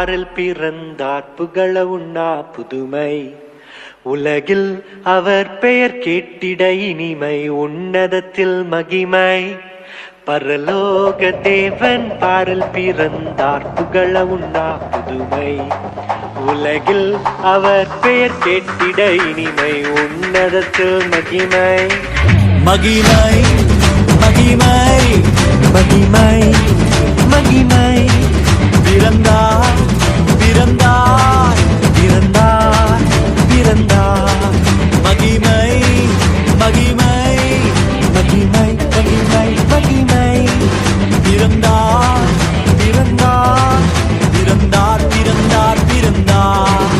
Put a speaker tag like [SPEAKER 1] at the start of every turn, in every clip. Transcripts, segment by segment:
[SPEAKER 1] பாரில் பிறந்தார் புகழ உண்ணா புதுமை. உலகில் அவர் பெயர் கேட்டிட இனிமை, உன்னதத்தில் மகிமை. பரலோக தேவன் பாரில் பிறந்தார் புகழ உண்ணா புதுமை. உலகில் அவர் பெயர் கேட்டிட இனிமை, உன்னதத்தில் மகிமை.
[SPEAKER 2] மகிமை மகிமை
[SPEAKER 1] மகிமை மகிமை.
[SPEAKER 2] பிறந்தார் பிறந்தார்
[SPEAKER 1] பிறந்தார் பிறந்தார்.
[SPEAKER 2] மகிமை மகிமை
[SPEAKER 1] மகிமை மகிமை மகிமை.
[SPEAKER 2] பிறந்தார்
[SPEAKER 1] பிறந்தார்
[SPEAKER 2] பிறந்தார் பிறந்தார் பிறந்தார்.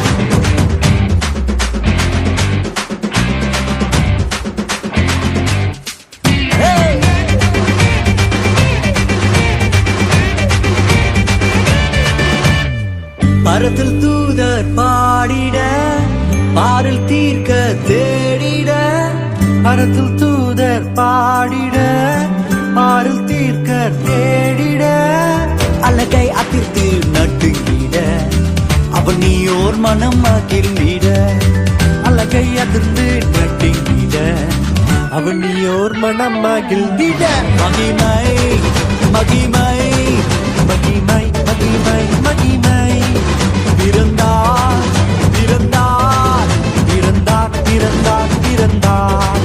[SPEAKER 2] பரத்தில் தூதர் பாடிட, பாரில் தீர்க்க தேடிட.
[SPEAKER 1] பரத்தில் தூதர் பாடிட, பாரில் தீர்க்க தேடிட.
[SPEAKER 2] அழகை அதிர்த்து நட்டுங்கிட, அவன் நீயோர் மனம் மகிழ்ந்திட.
[SPEAKER 1] அழகை அதிர்ந்து நட்டுங்கிட, அவன் நீயோர் மனம் மகிழ்ந்திட.
[SPEAKER 2] மகிமை மகிமை
[SPEAKER 1] மகிமை மகிமை மகிமை.
[SPEAKER 2] பிறந்தார் பிறந்தார்
[SPEAKER 1] பிறந்தார் பிறந்தார் பிறந்தார்.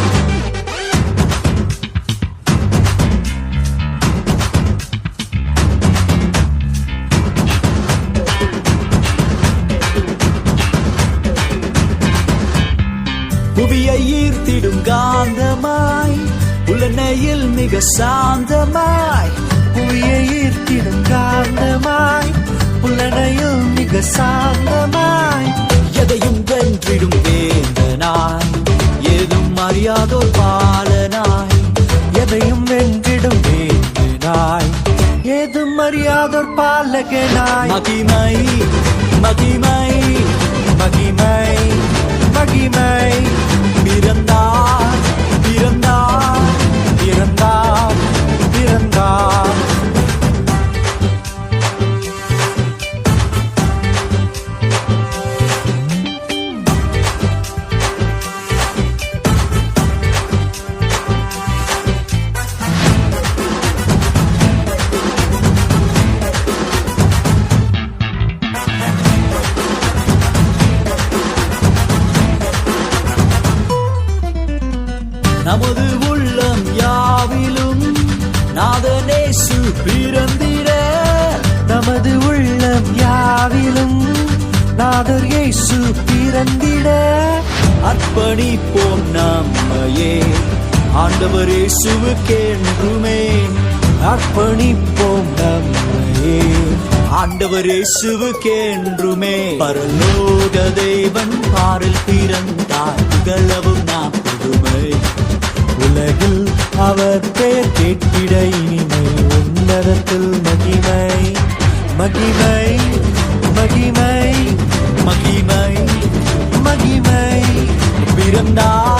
[SPEAKER 2] புவியை ஈர்த்திடும் காந்தமாய், உலனையில் மிக சாந்தமாய்.
[SPEAKER 1] புவியை ஈர்த்திடும் காந்தமாய், புலனையில் மிக சாந்தமாய்.
[SPEAKER 2] எதையும் வென்றிடும் வேந்தனாய், ஏதும் அறியாதோர் பாலனாய்.
[SPEAKER 1] எதையும் வென்றிடும் வேந்தனாய், ஏதும் அறியாதோர் பாலகனாய்.
[SPEAKER 2] மகிமை மகிமை
[SPEAKER 1] மகிமை மகிமை.
[SPEAKER 2] பிறந்தார் பிறந்தார்
[SPEAKER 1] பிறந்தார் பிறந்தார்.
[SPEAKER 2] நமது உள்ளம் யாவிலும் நாதனேசு பிறந்திட.
[SPEAKER 1] நமது உள்ளம் யாவிலும் நாதர் இயேசு பிறந்திட.
[SPEAKER 2] அர்ப்பணிப்போம் நம்மையே ஆண்டவர் இயேசுவுக்கென்றுமே.
[SPEAKER 1] அர்ப்பணிப்போம் நம்மையே
[SPEAKER 2] ஆண்டவர் இயேசுவுக்கென்றுமே. பரலோக தேவன் பாரில் பிறந்தார் புகழவும் நாம் புதுமை.
[SPEAKER 1] உலகில் அவர் பெயர் கேட்டிட இனிமை, உன்னதத்தில் மகிமை. மகிமை மகிமை
[SPEAKER 2] மகிமை
[SPEAKER 1] மகிமை.
[SPEAKER 2] பிறந்தார்